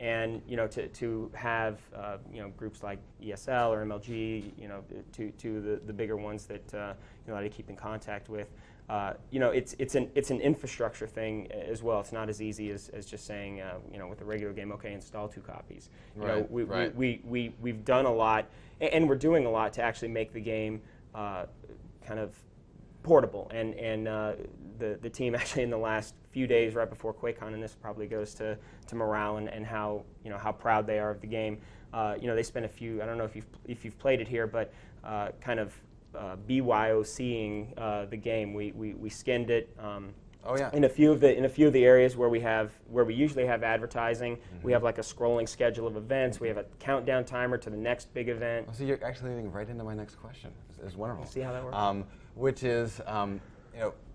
and to have groups like ESL or MLG, to the bigger ones that I keep in contact with. It's an infrastructure thing as well. It's not as easy as just saying with a regular game, okay, install 2 copies. We've done a lot, and we're doing a lot to actually make the game kind of portable. And the team actually in the last few days right before QuakeCon, and this probably goes to morale and how proud they are of the game. They spent a few. I don't know if you've played it here, but kind of BYOCing the game. We skinned it. In a few of the areas where we usually have advertising, we have like a scrolling schedule of events. We have a countdown timer to the next big event. So you're actually leading right into my next question. It's wonderful. See how that works? Which is,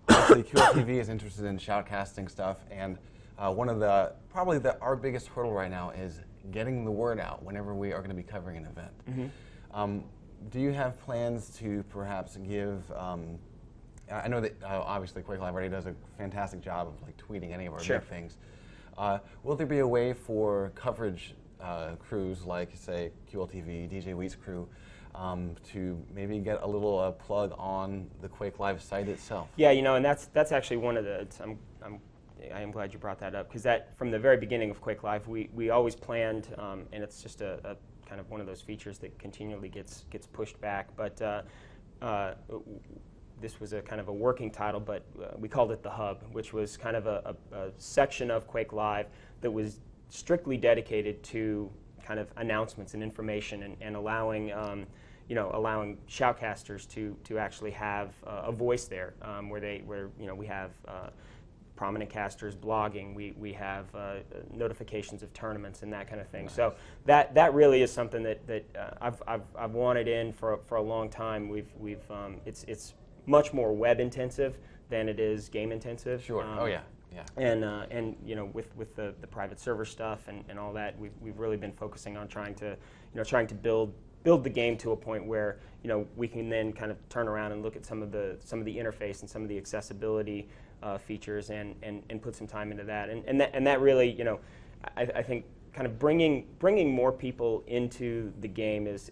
obviously QLTV is interested in shoutcasting stuff, and one of our biggest hurdle right now is getting the word out whenever we are going to be covering an event. Do you have plans to perhaps give? I know that obviously Quake Live already does a fantastic job of like tweeting any of our big things. Will there be a way for coverage crews like, say, QLTV, DJ Wheat's crew, to maybe get a little plug on the Quake Live site itself? Yeah, and that's actually one of the. I am glad you brought that up, because that from the very beginning of Quake Live, we always planned, and it's just a kind of one of those features that continually gets pushed back. But this was a kind of a working title, but we called it the Hub, which was kind of a section of Quake Live that was strictly dedicated to kind of announcements and information, and allowing allowing shoutcasters to actually have a voice there, where we have prominent casters blogging, we have notifications of tournaments and that kind of thing. Nice. So that really is something that I've wanted in for a long time. It's much more web intensive than it is game intensive. Sure. Yeah. And with the private server stuff and all that, we've really been focusing on trying to build the game to a point where we can then kind of turn around and look at some of the interface and some of the accessibility features and put some time into that. And that really, I think kind of bringing more people into the game is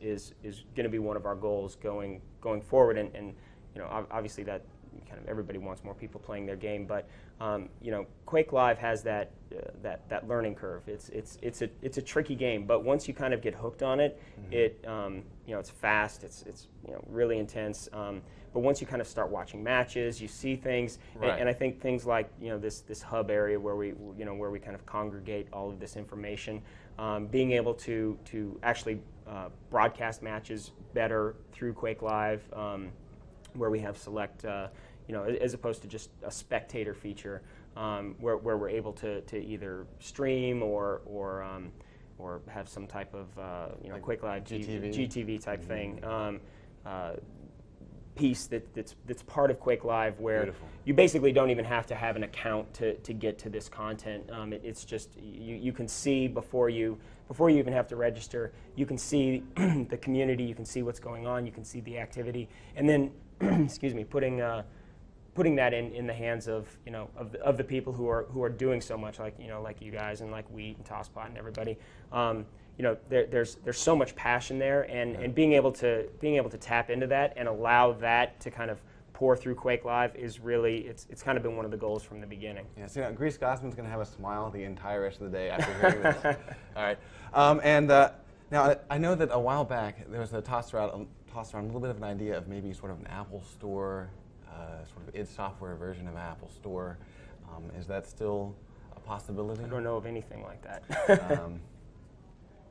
going to be one of our goals going forward. And obviously that kind of everybody wants more people playing their game, but Quake Live has that learning curve. It's a tricky game, but once you kind of get hooked on it, it's fast, it's really intense. But once you kind of start watching matches, you see things, and I think things like this hub area where we kind of congregate all of this information, being able to actually broadcast matches better through Quake Live, where we have select. As opposed to just a spectator feature, where we're able to either stream or have some type of like Quake Live GTV type thing piece that's part of Quake Live, where you basically don't even have to have an account to get to this content. It's just you can see before you even have to register. You can see the community, you can see what's going on, you can see the activity, and then excuse me, putting that in the hands of of the people who are doing so much, like you guys and like Wheat and Tosspot and everybody. There's so much passion there, and being able to tap into that and allow that to kind of pour through Quake Live is really it's kind of been one of the goals from the beginning. Yeah, so Grease Gossman's going to have a smile the entire rest of the day after hearing this. All right, now I know that a while back there was a toss around a little bit of an idea of maybe sort of an Apple Store. Sort of id Software version of Apple Store. Is that still a possibility? I don't know of anything like that.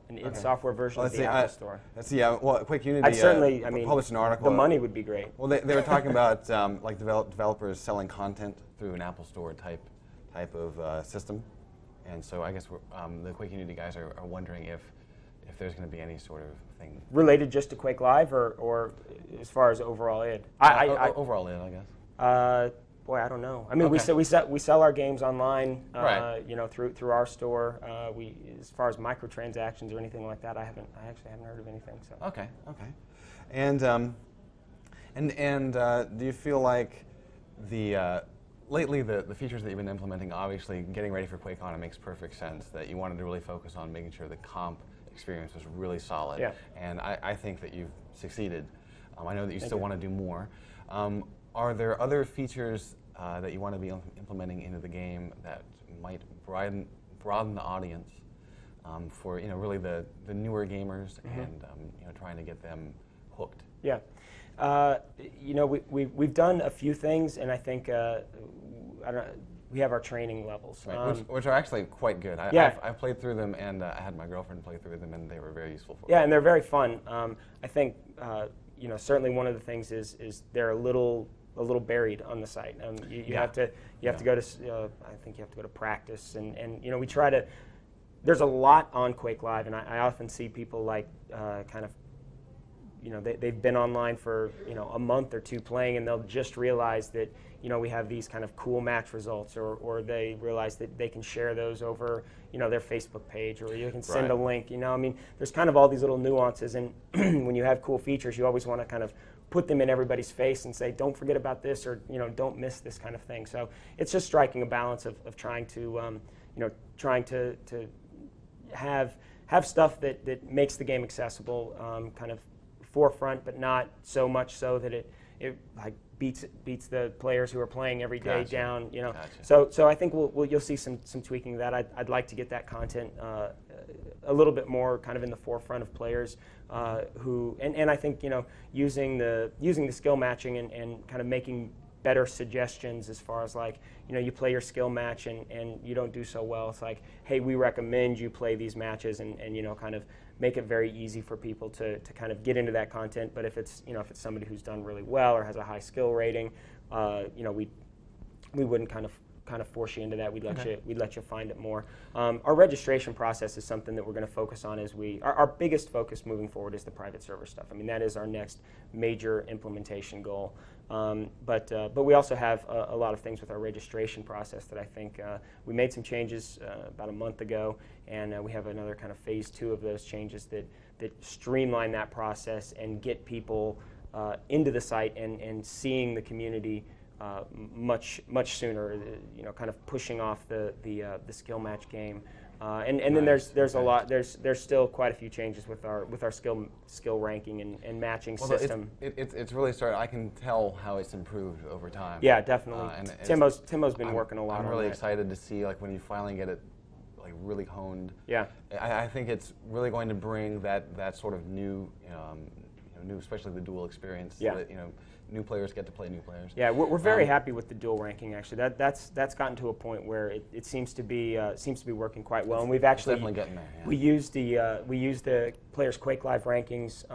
An id Software version of the Apple Store. Let's see. Well, Quake Unity published an article. The money would be great. Well, they were talking about like developers selling content through an Apple Store type of system, and so I guess the Quake Unity guys are wondering if there's going to be any sort of thing related just to Quake Live, or as far as overall id. Overall id, I guess. Boy, I don't know. I mean, we sell our games online, through our store. As far as microtransactions or anything like that, I actually haven't heard of anything. So. Okay. And do you feel like the lately, the features that you've been implementing, obviously, getting ready for QuakeCon, it makes perfect sense that you wanted to really focus on making sure the comp experience was really solid. Yeah. And I think that you've succeeded. I know that you Thank still you. want to do more. Are there other features that you want to be implementing into the game that might broaden the audience for really the newer gamers and trying to get them hooked? Yeah. We've done a few things, and I think we have our training levels. Right, which are actually quite good. I've played through them, and I had my girlfriend play through them, and they were very useful for me. Yeah, and they're very fun. I think certainly one of the things is they're a little buried on the site. You have to go to I think you have to go to practice, and we try to. There's a lot on Quake Live, and I often see people like kind of. They've been online for a month or two playing, and they'll just realize that we have these kind of cool match results, or they realize that they can share those over their Facebook page, or you can send a link. I mean, there's kind of all these little nuances, and when you have cool features, you always want to kind of put them in everybody's face and say, don't forget about this, or don't miss this kind of thing. So it's just striking a balance of trying to have stuff that makes the game accessible, kind of forefront, but not so much so that it like beats the players who are playing every day down. Gotcha. So I think you'll see some tweaking of that. I'd like to get that content a little bit more kind of in the forefront of players who and I think using the skill matching and kind of making better suggestions as far as like you play your skill match and you don't do so well. It's like, hey, we recommend you play these matches and kind of make it very easy for people to kind of get into that content. But if it's somebody who's done really well or has a high skill rating, we wouldn't kind of force you into that. We'd let you find it more. Our registration process is something that we're going to focus on as our biggest focus moving forward is the private server stuff. I mean, that is our next major implementation goal. But we also have a lot of things with our registration process that I think we made some changes about a month ago, and we have another kind of phase 2 of those changes that streamline that process and get people into the site and seeing the community much sooner. Kind of pushing off the skill match game. And then there's a lot. There's still quite a few changes with our skill ranking and matching system. It's really started. I can tell how it's improved over time. Yeah, definitely. Timo's been working a lot on that. I'm really excited to see like when you finally get it like really honed. Yeah. I think it's really going to bring that sort of new, especially the dual experience. Yeah. So that, new players get to play new players. Yeah, we're very happy with the dual ranking. Actually, that's gotten to a point where it seems to be working quite well, and we've actually definitely getting there. Yeah. We use the players' Quake Live rankings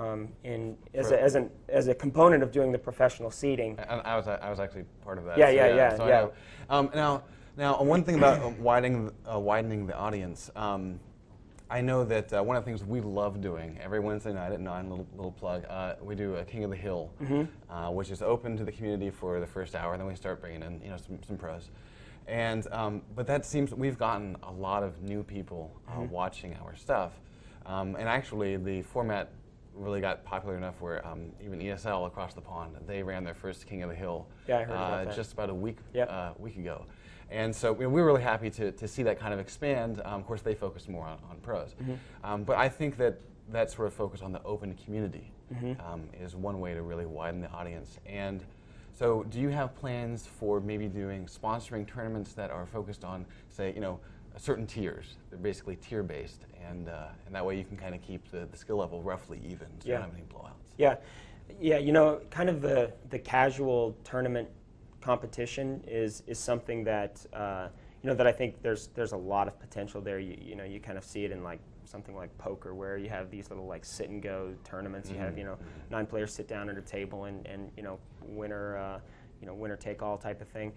as a component of doing the professional seeding. And I was actually part of that. Yeah. Now, one thing about widening the audience. I know that one of the things we love doing every Wednesday night at 9, little plug, we do a King of the Hill, which is open to the community for the first hour, then we start bringing in some pros. And but that seems we've gotten a lot of new people watching our stuff, and actually the format really got popular enough where even ESL across the pond, they ran their first King of the Hill just about a week ago. And so we were really happy to see that kind of expand. Of course, they focus more on pros. But I think that sort of focus on the open community is one way to really widen the audience. And so do you have plans for maybe sponsoring tournaments that are focused on, say, certain tiers? They're basically tier-based, and that way you can kind of keep the skill level roughly even, so you don't have any blowouts. Yeah, kind of the casual tournament competition is something that that I think there's a lot of potential there. You kind of see it in like something like poker, where you have these little like sit and go tournaments. You have 9 players sit down at a table and winner take all type of thing.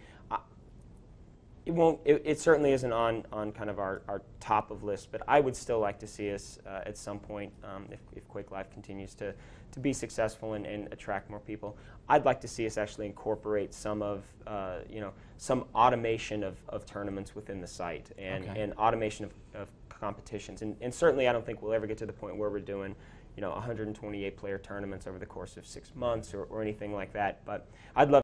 It certainly isn't on kind of our top of list, but I would still like to see us at some point, if Quake Live continues to be successful and attract more people, I'd like to see us actually incorporate some of some automation of tournaments within the site and automation of competitions. And certainly I don't think we'll ever get to the point where we're doing 128 player tournaments over the course of 6 months or anything like that. But I'd love